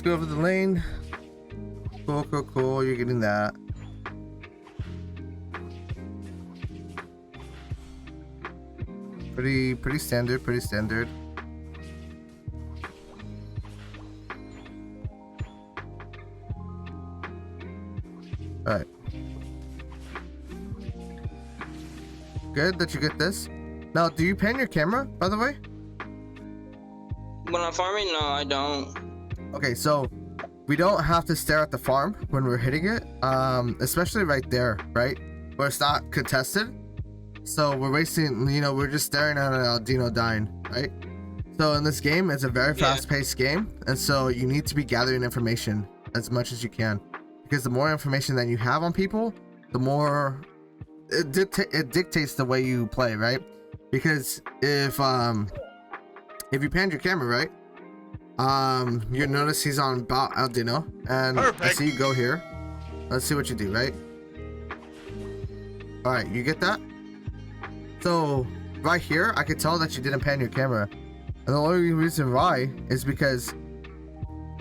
go over the lane. Cool. You're getting that. Pretty standard. All right. Good that you get this. Now, do you pan your camera, by the way? When I'm farming, no, I don't. Okay, so we don't have to stare at the farm when we're hitting it, especially right there, right? Where it's not contested. So we're wasting, you know, we're just staring at an Aldino dying, right? So in this game, it's a very fast-paced game, and so you need to be gathering information as much as you can, because the more information that you have on people, the more it dictates the way you play, right? Because if you pan your camera, right, you notice he's on bot Aldino, and I see you go here. Let's see what you do, right? All right, you get that? So right here, I could tell that you didn't pan your camera, and the only reason why is because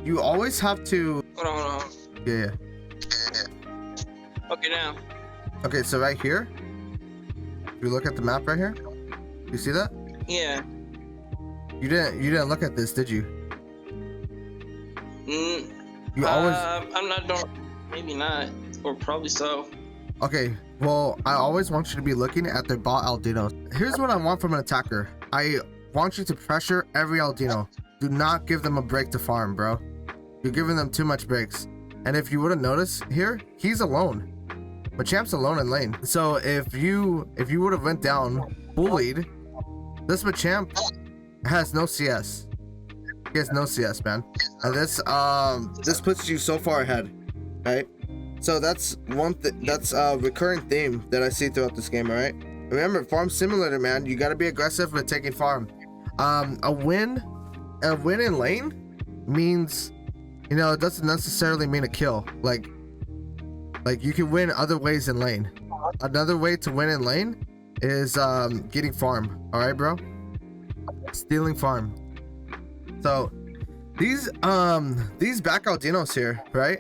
you always have to. Hold on. Yeah. Okay, now. Okay, so right here, if you look at the map right here, you see that? Yeah. You didn't look at this, did you? You always. I'm not. Don't. Maybe not. Or probably so. Okay, well, I always want you to be looking at their bot Aldino. Here's what I want from an attacker. I want you to pressure every Aldino. Do not give them a break to farm, bro. You're giving them too much breaks. And if you would have noticed here, he's alone. Machamp's alone in lane. So if you would have went down bullied, this Machamp has no CS. He has no CS, man. And this puts you so far ahead, right? So that's that's a recurring theme that I see throughout this game. All right, remember, farm simulator, man. You got to be aggressive with taking farm. A win in lane means, you know, it doesn't necessarily mean a kill. Like you can win other ways in lane. Another way to win in lane is getting farm. All right, bro. Stealing farm. So these back Aldinos here, right?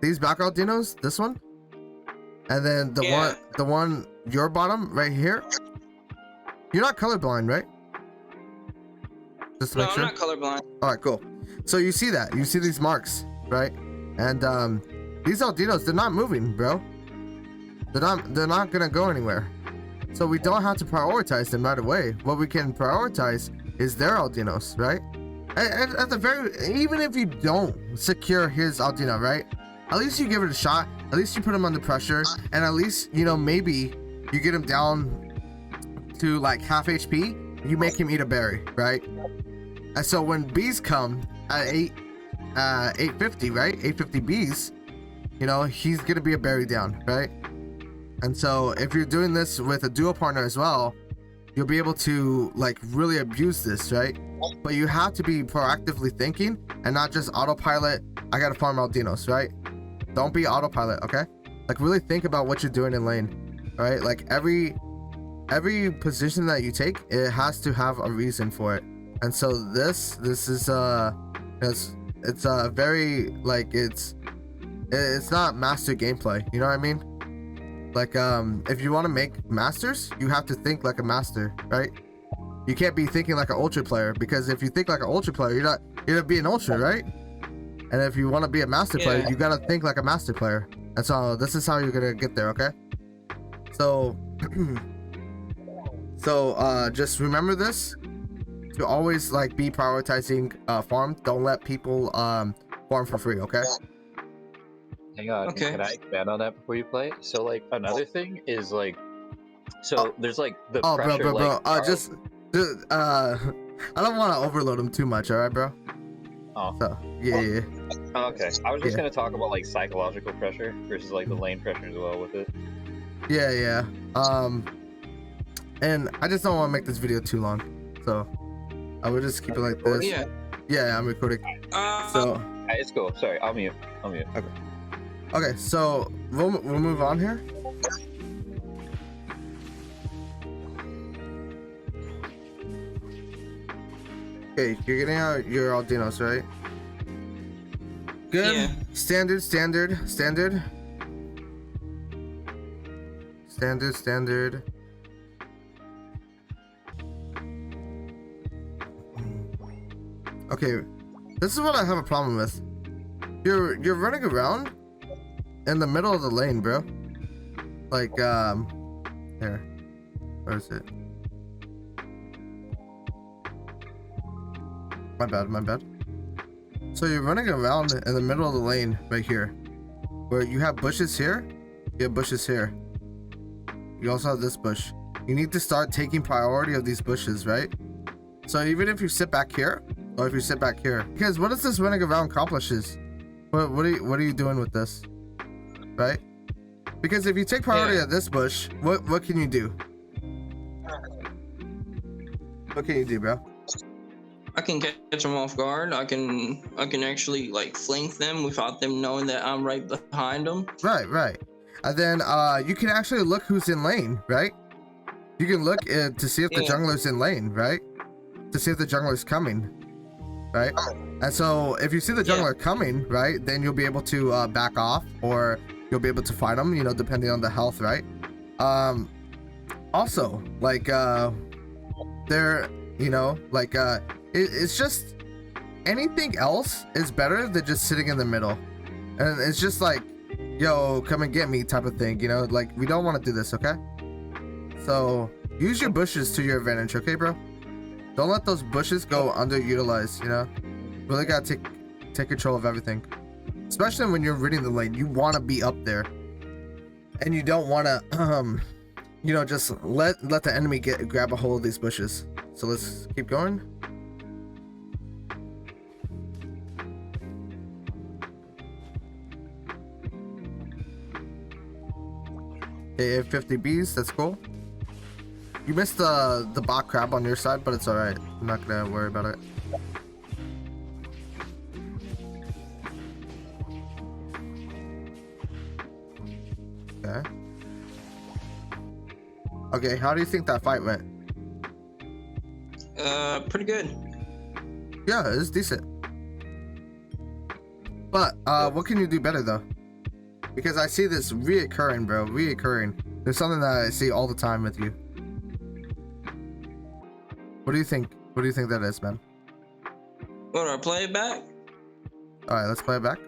These back Aldinos, this one, and then the one your bottom right here. You're not colorblind, right? Just to make sure. I'm not colorblind. All right, cool. So you see that? You see these marks, right? And these Aldinos, they're not moving, bro. They're not gonna go anywhere. So we don't have to prioritize them right away. What we can prioritize is their Aldinos, right? At the very, even if you don't secure his Aldino, right? At least you give it a shot. At least you put him under pressure, and at least, you know, maybe you get him down to like half HP. You make him eat a berry, right? And so when bees come at 850, right? 850 bees, you know, he's gonna be a berry down, right? And so if you're doing this with a duo partner as well, you'll be able to like really abuse this, right? But you have to be proactively thinking and not just autopilot. I gotta farm Aldinos, right? Don't be autopilot, okay? Like really think about what you're doing in lane, all right? Like every position that you take, it has to have a reason for it. And so this is it's very like it's not master gameplay, you know what I mean? Like if you want to make masters, you have to think like a master, right? You can't be thinking like an ultra player, because if you think like an ultra player, you're gonna be an ultra, right? And if you want to be a master player, you gotta think like a master player. And so this is how you're gonna get there, okay? So just remember this, to always like be prioritizing farm. Don't let people farm for free, okay? Hang on, Okay. Can I expand on that before you play? So like another thing is like, so there's like the pressure, bro. like, I don't want to overload him too much, all right, bro? Oh. So yeah. Oh, okay. I was just gonna talk about like psychological pressure versus like the lane pressure as well with it. Yeah. And I just don't want to make this video too long, so I would just keep it like this. Yeah, I'm recording. So Alright, it's cool. Sorry, I'll mute. okay, so we'll move on here. Okay, you're getting out your Aldinos, right? Good. Yeah. Standard. Okay, this is what I have a problem with. You're running around in the middle of the lane, bro. Like, here. Where is it? My bad. So you're running around in the middle of the lane right here, where you have bushes here, you have bushes here. You also have this bush. You need to start taking priority of these bushes, right? So even if you sit back here, or if you sit back here, because what does this running around accomplishes? What are you doing with this, right? Because if you take priority of this bush, what can you do? What can you do, bro? I can catch them off guard. I can actually like flank them without them knowing that I'm right behind them. Right. And then you can actually look who's in lane, right? You can look to see if the jungler's in lane, right? To see if the jungler's coming, right? And so if you see the jungler coming, right, then you'll be able to back off, or you'll be able to fight them, you know, depending on the health, right? Also, like there, you know, like it's just anything else is better than just sitting in the middle, and it's just like, yo, come and get me type of thing, you know? Like, we don't want to do this, okay? So use your bushes to your advantage, okay, bro? Don't let those bushes go underutilized, you know? Really gotta take control of everything, especially when you're reading the lane. You want to be up there, and you don't want to you know, just let the enemy grab a hold of these bushes. So let's keep going. Okay, 50 Bs, that's cool. You missed the bot crab on your side, but it's alright. I'm not gonna worry about it. Okay. Okay, how do you think that fight went? Pretty good. Yeah, it's decent. But what can you do better though? Because I see this reoccurring, bro. Reoccurring. There's something that I see all the time with you. What do you think? What do you think that is, man? What, do I play it back? Alright, let's play it back.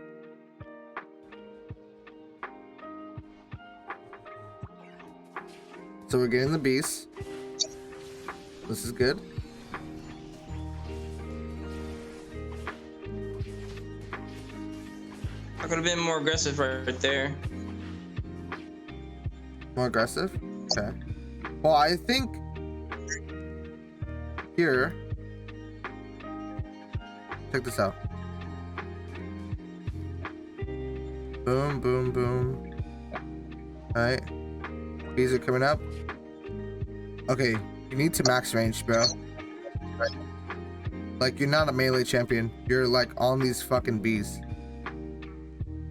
So we're getting the beast. This is good. I could have been more aggressive right there. More aggressive? Okay. Well, I think here, check this out. Boom, boom, boom. Alright. Bees are coming up. Okay, you need to max range, bro. Like, you're not a melee champion. You're like on these fucking bees.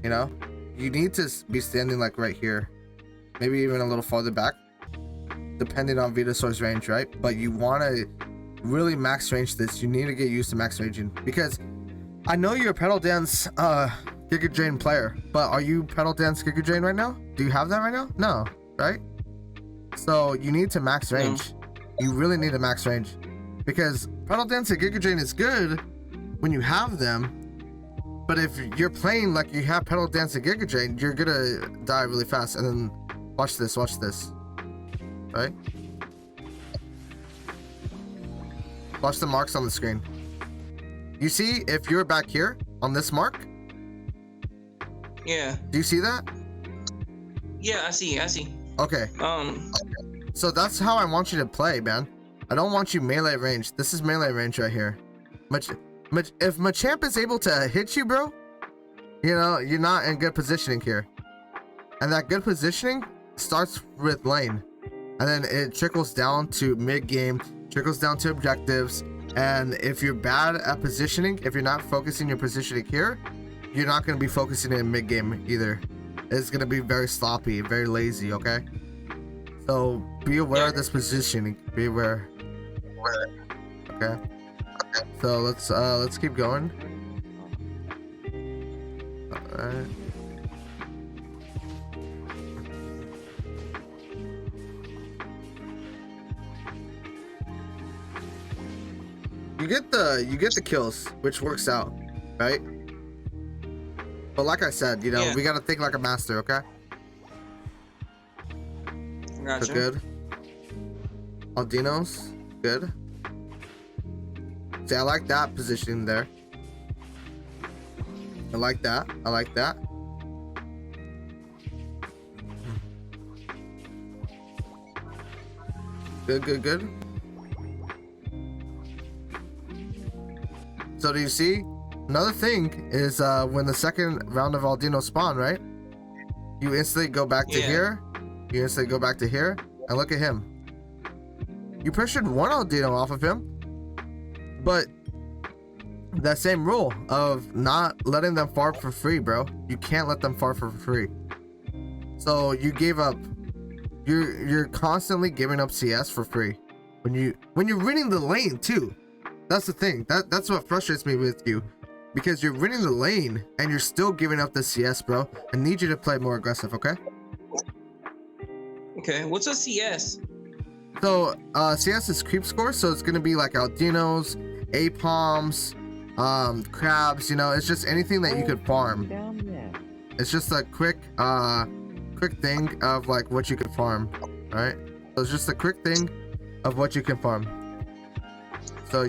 You know? You need to be standing like right here. Maybe even a little farther back, depending on Venusaur's range, right? But you want to really max range this. You need to get used to max ranging, because I know you're a Petal Dance Giga Drain player, but are you Petal Dance Giga Drain right now? Do you have that right now? No, right? So you need to max range. You really need to max range, because Petal Dance and Giga Drain is good when you have them, but if you're playing like you have Petal Dance and Giga Drain, you're gonna die really fast. And then watch this, right? Watch the marks on the screen. You see, if you're back here on this mark, Yeah. do you see that? Yeah, I see. Okay. So that's how I want you to play, man. I don't want you melee range. This is melee range right here. If Machamp is able to hit you, bro, you know, you're not in good positioning here. And that good positioning starts with lane, and then it trickles down to mid game, trickles down to objectives. And if you're bad at positioning, if you're not focusing your positioning here, you're not going to be focusing in mid game either. It's going to be very sloppy, very lazy, okay? So be aware of this positioning. Be aware. Okay. So let's keep going. you get the kills, which works out, right? But like I said, you know, Yeah. we gotta think like a master, okay? Gotcha. So good. Aldinos, good. See, I like that positioning there. I like that. I like that. Good, good, good. So do you see? Another thing is when the second round of Aldino spawn, right? You instantly go back to Yeah. here. You instantly go back to here. And look at him. You pressured one Aldino off of him. But that same rule of not letting them farm for free, bro. You can't let them farm for free. So you gave up. You're constantly giving up CS for free when you're winning the lane too. That's the thing. That's what frustrates me with you, because you're winning the lane and you're still giving up the CS, bro. I need you to play more aggressive, okay? Okay, what's a CS? So CS is creep score, so it's gonna be like Aldinos, Apoms, crabs. You know, it's just anything that you could farm. It's just a quick thing of like what you can farm, right? So it's just a quick thing of what you can farm. So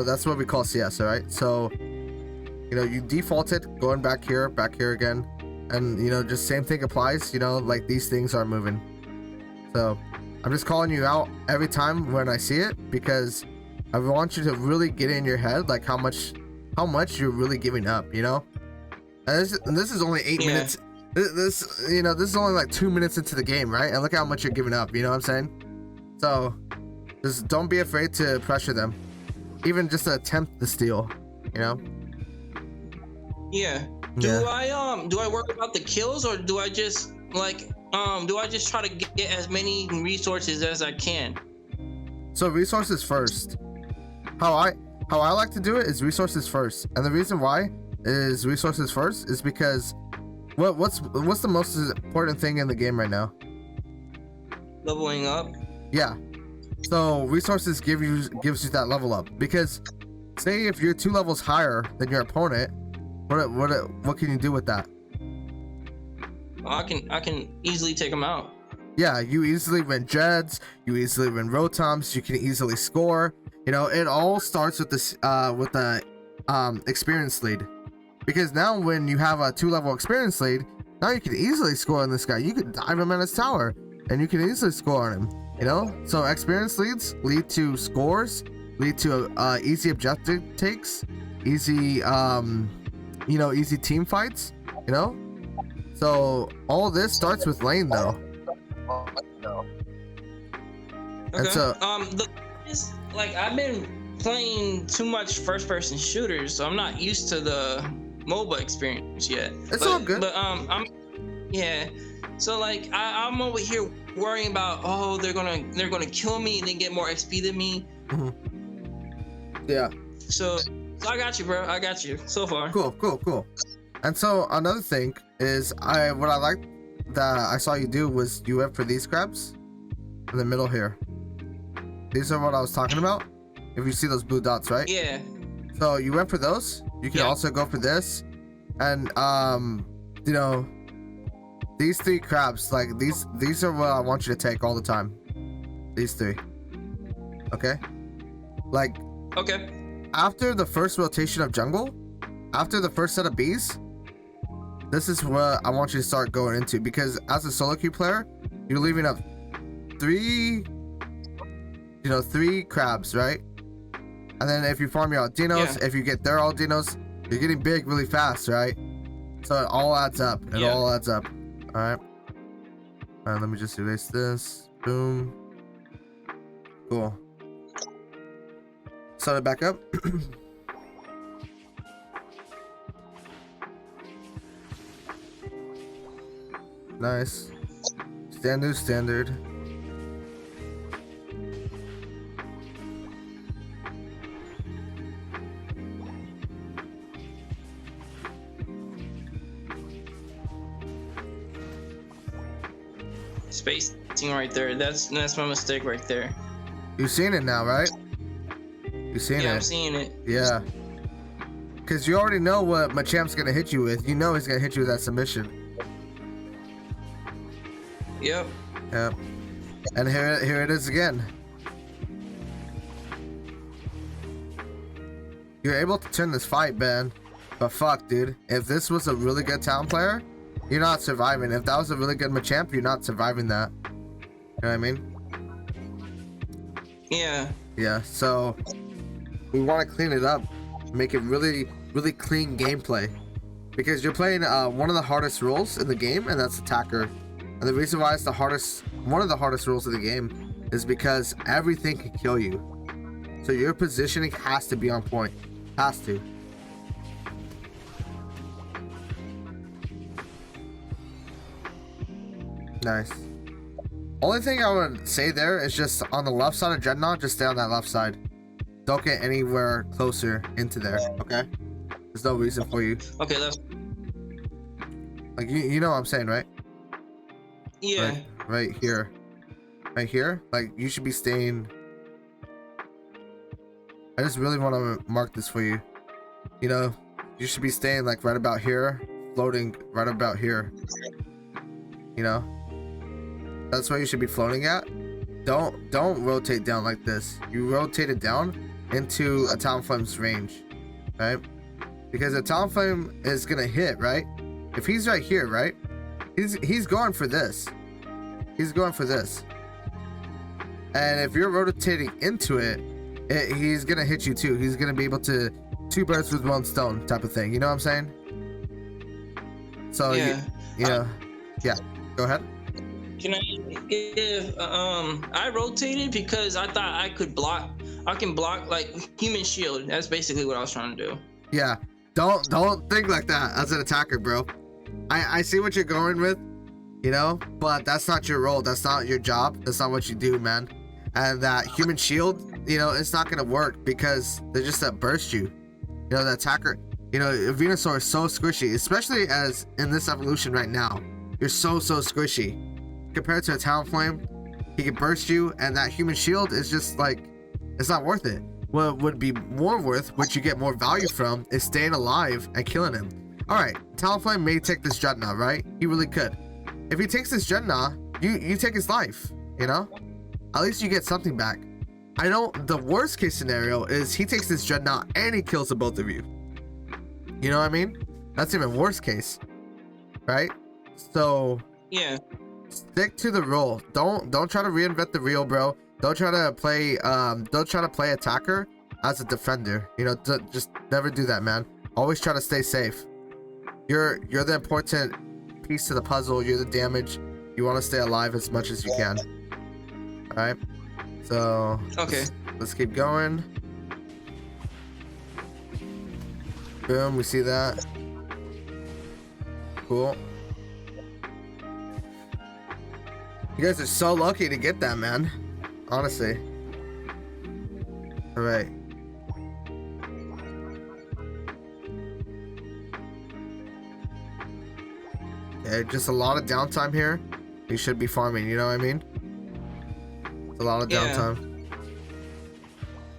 that's what we call CS, all right? So you know, you defaulted going back here again, and you know, just same thing applies. You know, like these things are moving. So I'm just calling you out every time when I see it, because I want you to really get in your head like how much you're really giving up, you know? And this is only 8 Yeah. minutes. This is only like 2 minutes into the game, right? And look how much you're giving up, you know what I'm saying? So just don't be afraid to pressure them, even just to attempt the steal, you know? Yeah. Do I worry about the kills, or do I just try to get as many resources as I can? So resources first. How I like to do it is resources first, and the reason why is resources first is because what's the most important thing in the game right now? Leveling up. Yeah. So resources gives you that level up, because say if you're 2 levels higher than your opponent, what can you do with that? I can easily take them out. Yeah, you easily win Jeds, you easily win Rotoms, you can easily score. You know, it all starts with this with the experience lead. Because now when you have a 2-level experience lead, now you can easily score on this guy. You can dive him in his tower and you can easily score on him, you know? So experience leads lead to scores, lead to easy objective takes, easy easy team fights, you know? So all this starts with lane though. Okay. And so I've been playing too much first-person shooters, so I'm not used to the MOBA experience yet. all good. But so like I'm over here worrying about, oh, they're gonna kill me and then get more XP than me. Yeah. So I got you, bro. I got you so far. Cool. And so another thing is what I like that I saw you do was you went for these crabs in the middle here. These are what I was talking about. If you see those blue dots, right? Yeah. So you went for those. You can also go for this, and you know, these 3 crabs, like these are what I want you to take all the time. These 3. Okay. Like. Okay. After the first rotation of jungle, after the first set of bees, this is what I want you to start going into, because as a solo queue player, you're leaving up 3 crabs, right? And then if you farm your Aldinos, if you get their Aldinos, you're getting big really fast, right? So it all adds up. All adds up. All right. Let me just erase this. Boom. Cool. Start it back up. Nice. Standard. Spacing right there. That's my mistake right there. You've seen it now, right? You seen Yeah, it? I'm seeing it. Yeah. Because you already know what Machamp's gonna hit you with. You know he's gonna hit you with that submission. Yep. Yep. And here it is again. You're able to turn this fight, man. But fuck, dude. If this was a really good town player, you're not surviving. If that was a really good Machamp, you're not surviving that. You know what I mean? Yeah. Yeah, so we want to clean it up. Make it really, really clean gameplay. Because you're playing one of the hardest roles in the game, and that's attacker. And the reason why it's one of the hardest rules of the game is because everything can kill you. So your positioning has to be on point. Has to. Nice. Only thing I would say there is just on the left side of Dreadnought, just stay on that left side. Don't get anywhere closer into there, okay? There's no reason for you. Okay, that's Like, you know what I'm saying, right? yeah. Right here. Right here? Like, you should be staying... I just really want to mark this for you. You know, you should be staying, like, right about here. Floating right about here. You know? That's where you should be floating at. Don't rotate down like this. You rotate it down into a Talonflame's range, right? Because a Talonflame is gonna hit, right? If he's right here, right? He's going for this. He's going for this. And if you're rotating into it, he's gonna hit you too. He's gonna be able to two birds with one stone type of thing. You know what I'm saying? So Yeah. you know, yeah. Go ahead. Can I? If I rotated because I thought I could block. I can block like human shield. That's basically what I was trying to do. Yeah. Don't think like that as an attacker, bro. I see what you're going with, you know, but that's not your role. That's not your job. That's not what you do, man. And that human shield, you know, it's not gonna work because they're just that burst you. You know, the attacker, you know, Venusaur is so squishy, especially as in this evolution right now. You're so squishy. Compared to a Talonflame, he can burst you, and that human shield is just like, it's not worth it. What would be more worth, which you get more value from, is staying alive and killing him. Alright, Talonflame may take this Dreadnought, right? He really could. If he takes this Dreadnought, you take his life, you know? At least you get something back. I know the worst case scenario is he takes this Dreadnought and he kills the both of you. You know what I mean? That's even worst case, right? So Yeah. stick to the role. Don't try to reinvent the wheel, bro. Don't try to play attacker as a defender. You know, just never do that, man. Always try to stay safe. You're the important piece to the puzzle. You're the damage. You want to stay alive as much as you can. All right. So Okay. let's keep going. Boom. We see that. Cool. You guys are so lucky to get that, man. Honestly. All right. Okay, just a lot of downtime here. You should be farming, you know what I mean? It's a lot of Yeah. downtime.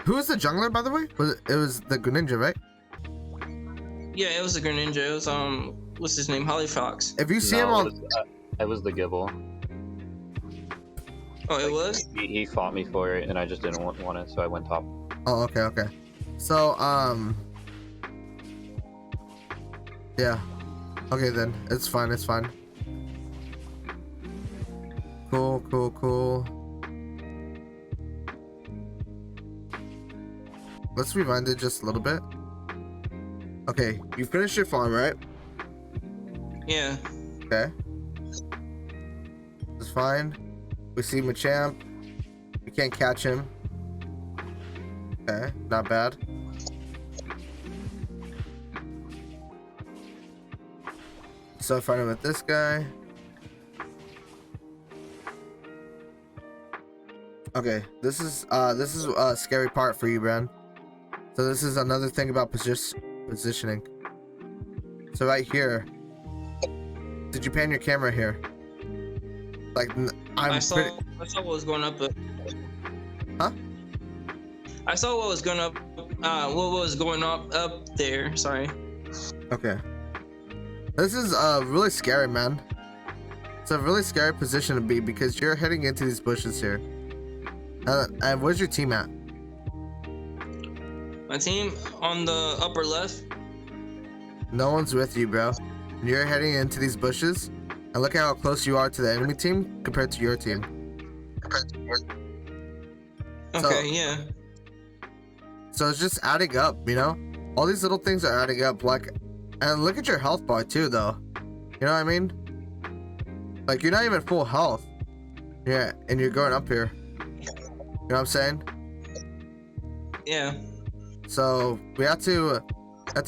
Who was the jungler, by the way? It was the Greninja, right? Yeah, it was a Greninja. It was what's his name? Holly Fox. If you see him No, on... I was the Gibble. Oh, it was? He fought me for it, and I just didn't want it, so I went top. Oh, okay. So, yeah. Okay, then. It's fine. Cool. Let's rewind it just a little bit. Okay, you finished your farm, right? Yeah. Okay. It's fine. We see Machamp. We can't catch him. Okay, not bad. So fighting with this guy. Okay, this is a scary part for you, Bran. So this is another thing about positioning. So right here, did you pan your camera here? Like I saw what was going up. Huh? I saw what was going up what was going up there? Sorry. Okay. This is really scary, man. It's a really scary position to be because you're heading into these bushes here. And where's your team at? My team on the upper left. No one's with you, bro. You're heading into these bushes, and look at how close you are to the enemy team compared to your team. Okay, yeah. So it's just adding up, you know? All these little things are adding up, like, and look at your health bar too, though. You know what I mean? Like, you're not even full health. Yeah, and you're going up here. You know what I'm saying? Yeah. So we have to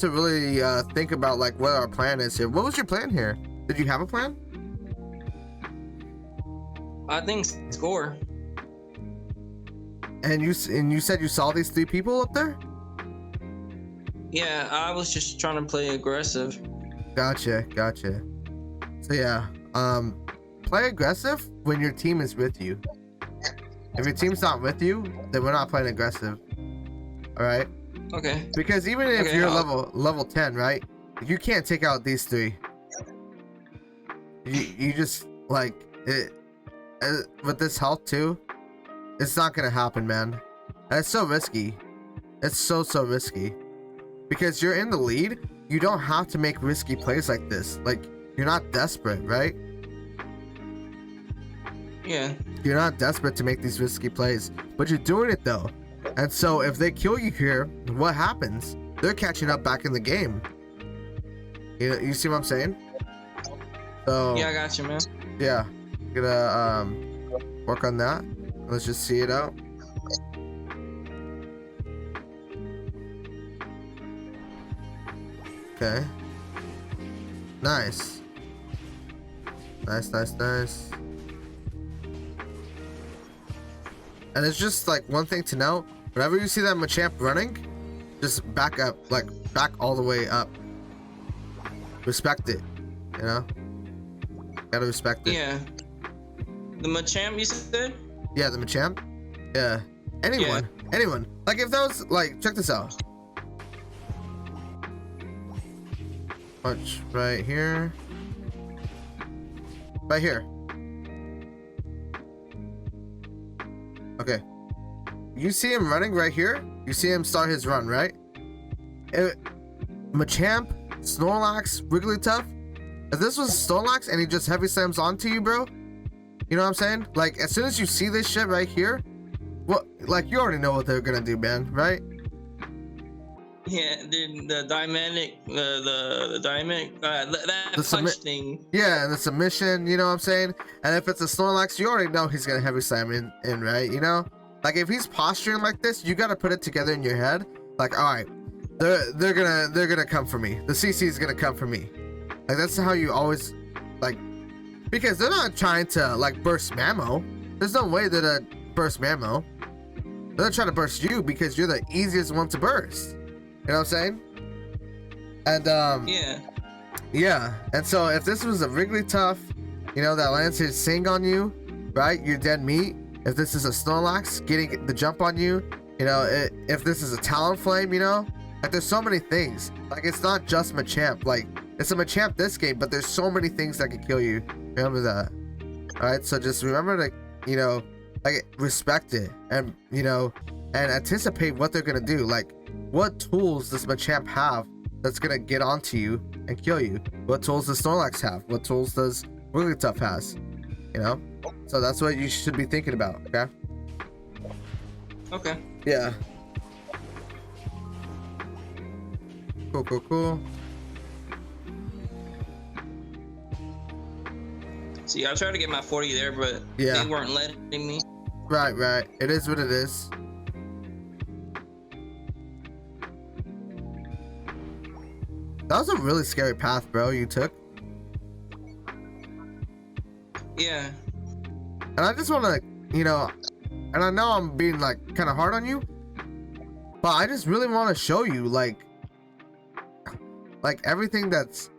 really think about like what our plan is here. What was your plan here? Did you have a plan? I think score. And you said you saw these 3 people up there? Yeah, I was just trying to play aggressive. Gotcha. So yeah, play aggressive when your team is with you. If your team's not with you, then we're not playing aggressive. All right? Okay. Because even if Okay, you're level 10, right? You can't take out these 3. You just like it with this health too. It's not gonna happen, man. And it's so risky. It's so risky. Because you're in the lead, you don't have to make risky plays like this. Like, you're not desperate, right? Yeah. You're not desperate to make these risky plays, but you're doing it though. And so if they kill you here, what happens? They're catching up back in the game. You see what I'm saying? So Yeah, I got you, man. yeah, gonna work on that. Let's just see it out. Okay. Nice. Nice. And it's just like one thing to know. Whenever you see that Machamp running, just back up, like back all the way up. Respect it, you know? Gotta respect it. Yeah. The Machamp, you said? Yeah, the Machamp. Yeah. Anyone. Like if that was like, check this out. Watch right here. Right here. Okay. You see him running right here? You see him start his run, right? Machamp, Snorlax, Wigglytuff. If this was Snorlax and he just heavy slams onto you, bro, you know what I'm saying? Like, as soon as you see this shit right here, well, like, you already know what they're gonna do, man, right? Yeah, the dynamic, the dynamic, that The punch thing. Yeah, and the submission, you know what I'm saying? And if it's a Snorlax, you already know he's gonna heavy slam in, right? You know? Like, if he's posturing like this, you gotta put it together in your head. Like, alright, they're gonna come for me. The CC is gonna come for me. Like, that's how you always, like, because they're not trying to, like, burst Mamo. There's no way they're gonna burst Mamo. They're not trying to burst you because you're the easiest one to burst. You know what I'm saying? And, yeah. And so if this was a Wigglytuff, you know, that lands his Sing on you, right? You're dead meat. If this is a Snorlax getting the jump on you, you know, if this is a Talonflame, you know, like there's so many things. Like it's not just Machamp. Like it's a Machamp this game, but there's so many things that can kill you. Remember that. All right. So just remember to, you know, like respect it and, you know, and anticipate what they're going to do. Like what tools does Machamp have that's going to get onto you and kill you? What tools does Snorlax have? What tools does Wigglytuff has? You know? So that's what you should be thinking about, okay? Okay. Yeah. Cool. See, I tried to get my 40 there, but Yeah. they weren't letting me. Right. It is what it is. That was a really scary path, bro, you took. Yeah. And I just want to, you know, and I know I'm being like kind of hard on you, but I just really want to show you like everything that's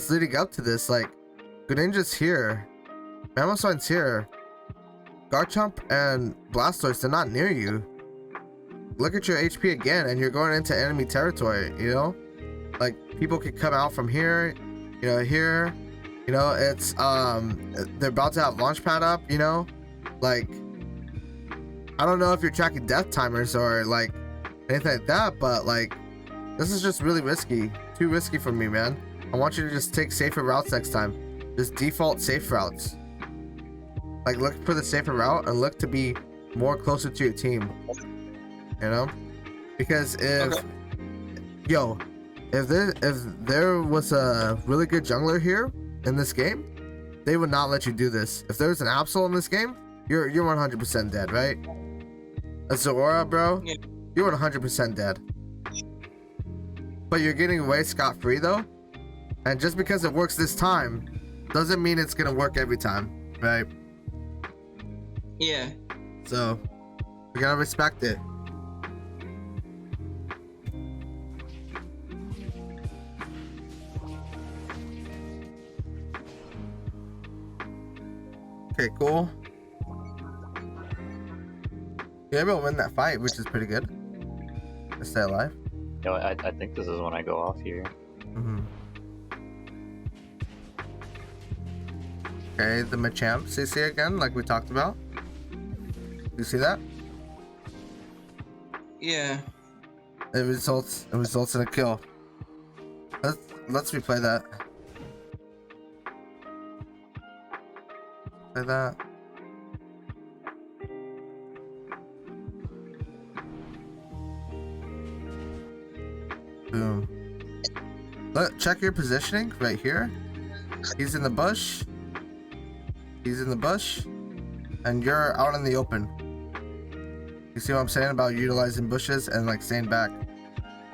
leading up to this. Like Greninja's here, Mamoswine's here, Garchomp and Blastoise, they're not near you. look at your HP again, and you're going into enemy territory. You know, like people could come out from here, you know, here. You know, it's they're about to have launch pad up. You know, like I don't know if you're tracking death timers or like anything like that, but like this is just really risky. Too risky for me, man. I want you to just take safer routes next time. Just default safe routes. Like look for the safer route and look to be more closer to your team. You know, because if if there was a really good jungler here in this game, they would not let you do this. If there's an Absol in this game, you're 100% dead, right? A Zora, bro, Yeah. you're 100% dead. But you're getting away scot-free though, and just because it works this time doesn't mean it's gonna work every time, right? Yeah. So we gotta respect it. Okay, cool. You're able to win that fight, which is pretty good. To stay alive. You know, I think this is when I go off here. Okay, the Machamp CC again, like we talked about. You see that? Yeah. It results in a kill. Let's replay that. Play that. Boom. Check your positioning right here. He's in the bush. He's in the bush. And you're out in the open. You see what I'm saying about utilizing bushes and like staying back?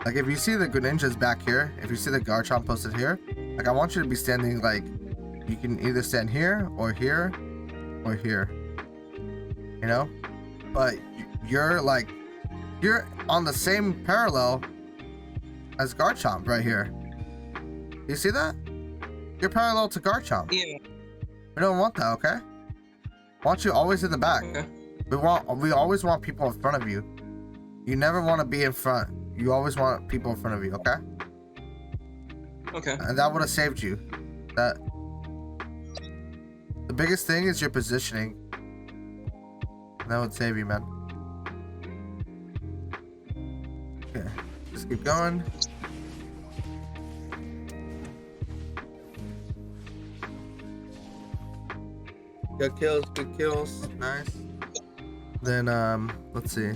Like if you see the Greninjas back here, if you see the Garchomp posted here, like I want you to be standing like, you can either stand here or here or here. You know? But you're like, you're on the same parallel as Garchomp right here. You see that? You're parallel to Garchomp. Yeah. We don't want that, okay? Want you always in the back. Okay. We always want people in front of you. You never want to be in front. You always want people in front of you, okay? Okay. And that would have saved you. That the biggest thing is your positioning. And that would save you, man. Okay, just keep going. Good kills, nice. Then let's see.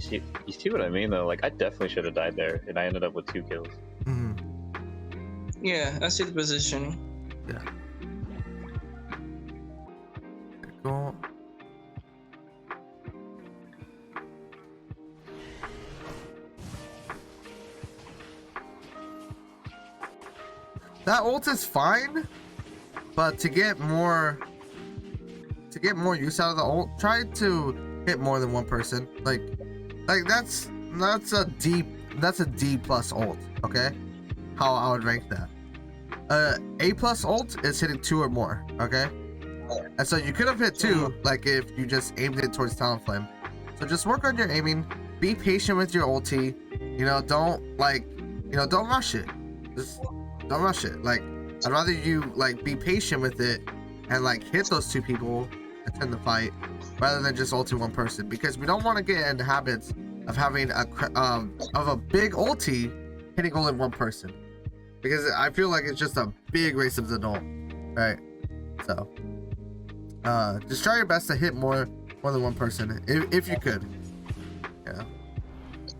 You see what I mean though? Like I definitely should have died there, and I ended up with 2 kills. Yeah, I see the positioning. Yeah. Okay, cool. That ult is fine, but to get more use out of the ult, try to hit more than one person. Like that's a D plus ult, okay? How I would rank that. A plus ult is hitting 2 or more, okay? And so you could have hit 2, like if you just aimed it towards Talonflame. So just work on your aiming, be patient with your ulti, you know, don't rush it. Just don't rush it. Like, I'd rather you like be patient with it and like hit those 2 people and turn the fight rather than just ulti one person, because we don't want to get into habits of having a big ulti hitting only one person, because I feel like it's just a big race of the ult, right? So just try your best to hit more than one person if you could. Yeah,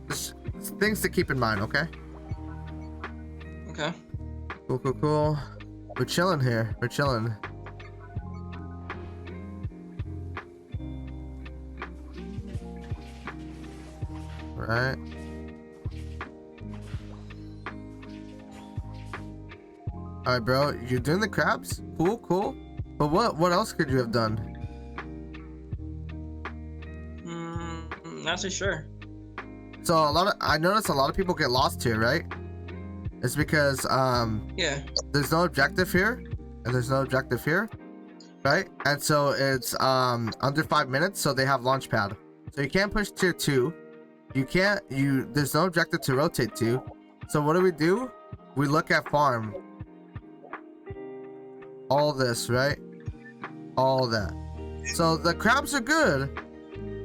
just things to keep in mind, okay? Okay. Cool. We're chilling here. We're chilling. Right. Alright, bro. You're doing the crabs? Cool. But what else could you have done? Not so sure. So I noticed a lot of people get lost here, right? It's because Yeah. there's no objective here, and there's no objective here. right? And so it's under 5 minutes, so they have launch pad. So you can't push tier 2. You can't, there's no objective to rotate to. So what do? We look at farm. All this, right? All that. So the crabs are good,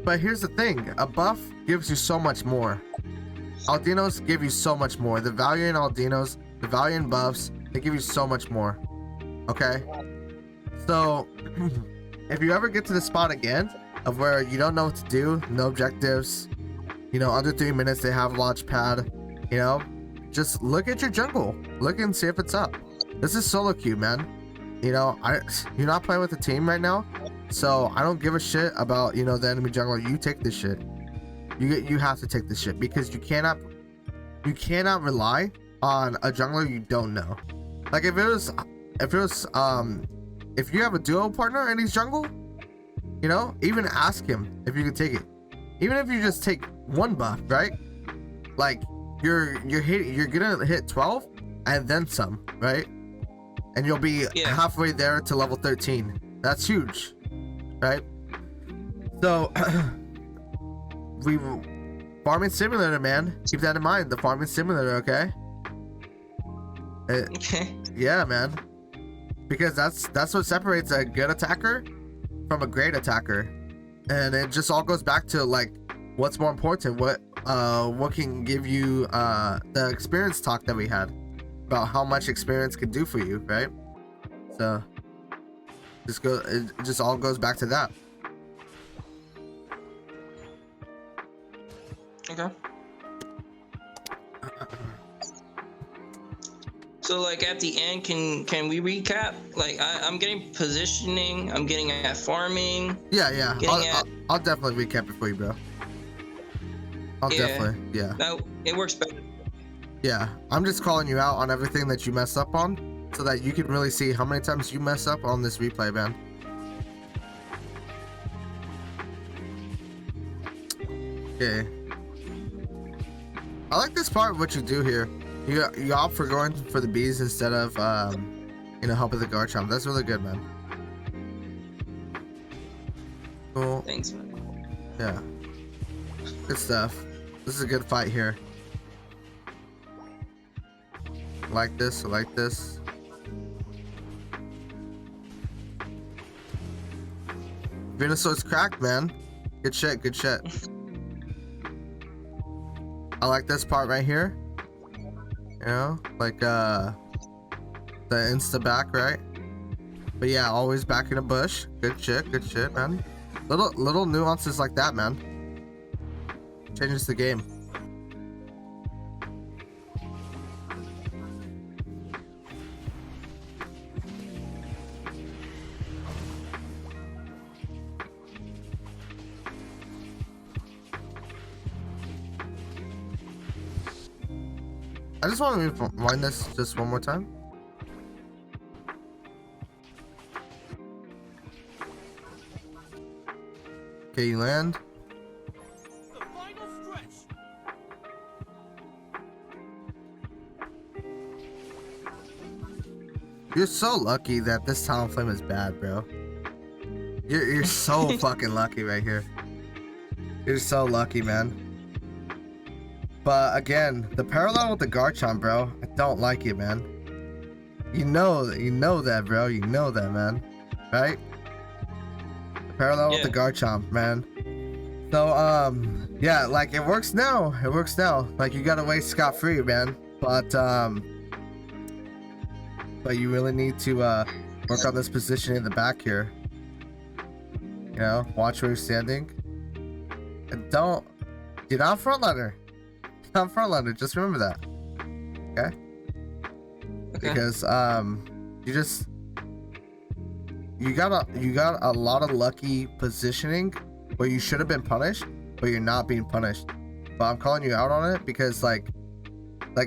but here's the thing. A buff gives you so much more. Aldinos give you so much more. The value in Aldinos, the value in buffs, they give you so much more. Okay? So, if you ever get to the spot again of where you don't know what to do, no objectives, you know, under 3 minutes they have launch pad, you know, just look at your jungle. Look and see if it's up. This is solo queue, man. You know, you're not playing with the team right now, so I don't give a shit about, you know, the enemy jungler. You take this shit. You have to take this shit because you cannot rely on a jungler you don't know. Like if you have a duo partner in his jungle, you know, even ask him if you can take it. Even if you just take one buff, right? Like you're gonna hit 12 and then some, right? And you'll be halfway there to level 13. That's huge, right? So farming simulator, man. Keep that in mind. The farming simulator, okay? Okay. Yeah, man. Because that's what separates a good attacker from a great attacker, and it just all goes back to like what's more important. What can give you the experience talk that we had about how much experience can do for you, right? So it just all goes back to that. Okay. So like at the end, can we recap? Like I'm getting positioning, I'm getting at farming. Yeah. I'll definitely recap it for you, bro. That it works better. Yeah, I'm just calling you out on everything that you mess up on, so that you can really see how many times you mess up on this replay, man. Okay. I like this part. What you do here, you opt for going for the bees instead of you know, helping the Garchomp. That's really good, man. Cool. Thanks, man. Yeah. Good stuff. This is a good fight here. I like this. Venusaur's cracked, man. Good shit. I like this part right here. You know, like the insta back, right? But yeah, always back in a bush. Good shit, man. Little nuances like that, man. Changes the game. I just want to rewind this just one more time. Okay, you land. The final stretch. You're so lucky that this Talonflame is bad, bro. You're so fucking lucky right here. You're so lucky, man. But again, the parallel with the Garchomp, bro, I don't like it, man. You know that, bro. You know that, man. Right? The parallel with the Garchomp, man. So, yeah, like it works now. Like you got away scot-free, man. But you really need to work on this position in the back here. You know, watch where you're standing. And you're not frontliner. Not frontliner, just remember that. Okay? Because you got a lot of lucky positioning where you should have been punished, but you're not being punished. But I'm calling you out on it because like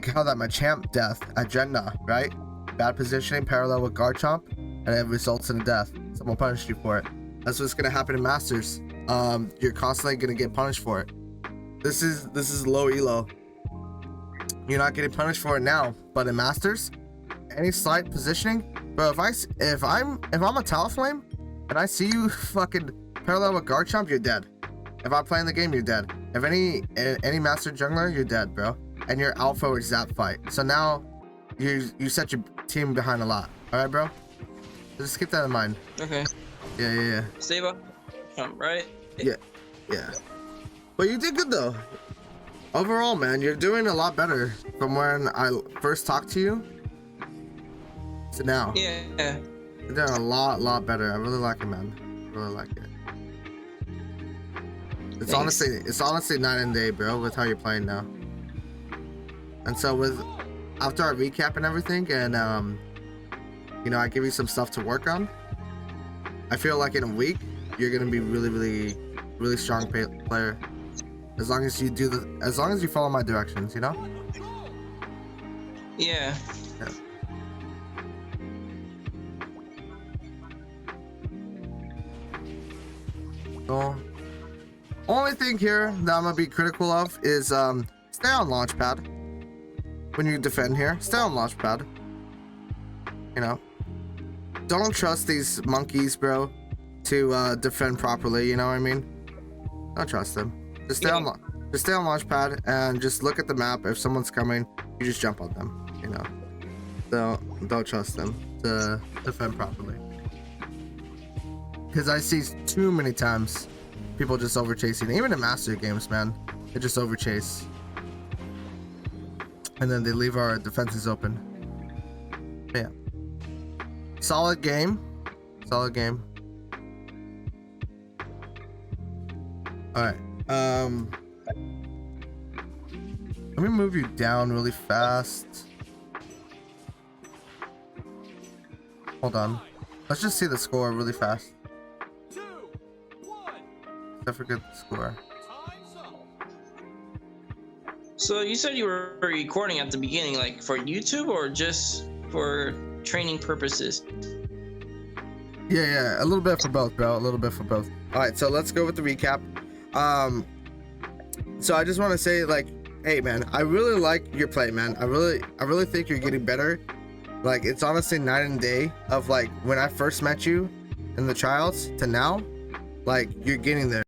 how that Machamp death at Jenna, right? Bad positioning parallel with Garchomp, and it results in a death. Someone punished you for it. That's what's gonna happen in Masters. You're constantly gonna get punished for it. This is low elo. You're not getting punished for it now, but in Masters, any slight positioning, bro. If I'm a Talonflame Can I see you fucking parallel with Garchomp? You're dead. If I'm playing the game, you're dead. If any master jungler, you're dead, bro. And your alpha is that fight. So now you set your team behind a lot. All right, bro. Just keep that in mind. Okay. Yeah. Save up. Right. Yeah. But you did good though. Overall, man, you're doing a lot better from when I first talked to you to now. Yeah. You're doing a lot better. I really like it, man. I really like it. It's Thanks. honestly night and day, bro, with how you're playing now. And so after our recap and everything, and you know, I give you some stuff to work on, I feel like in a week you're gonna be really strong player. As long as you follow my directions, you know. Yeah. So, only thing here that I'm gonna be critical of is stay on launch pad when you defend here. Stay on launch pad. You know, don't trust these monkeys, bro, to defend properly. You know what I mean? Don't trust them. Just stay on launch pad and just look at the map. If someone's coming, you just jump on them. You know, don't trust them to defend properly. Because I see too many times people just over chasing. Even in master games, man, they just over chase, and then they leave our defenses open. Yeah. Solid game. All right. Let me move you down really fast. Hold on. Let's just see the score really fast. 2, 1. I forget the score. Time's up. So you said you were recording at the beginning, like for YouTube or just for training purposes? Yeah, a little bit for both, bro. A little bit for both. All right, so let's go with the recap. So I just want to say, like, hey, man, I really like your play, man. I really think you're getting better. Like, it's honestly night and day of like when I first met you in the trials to now. Like, you're getting there.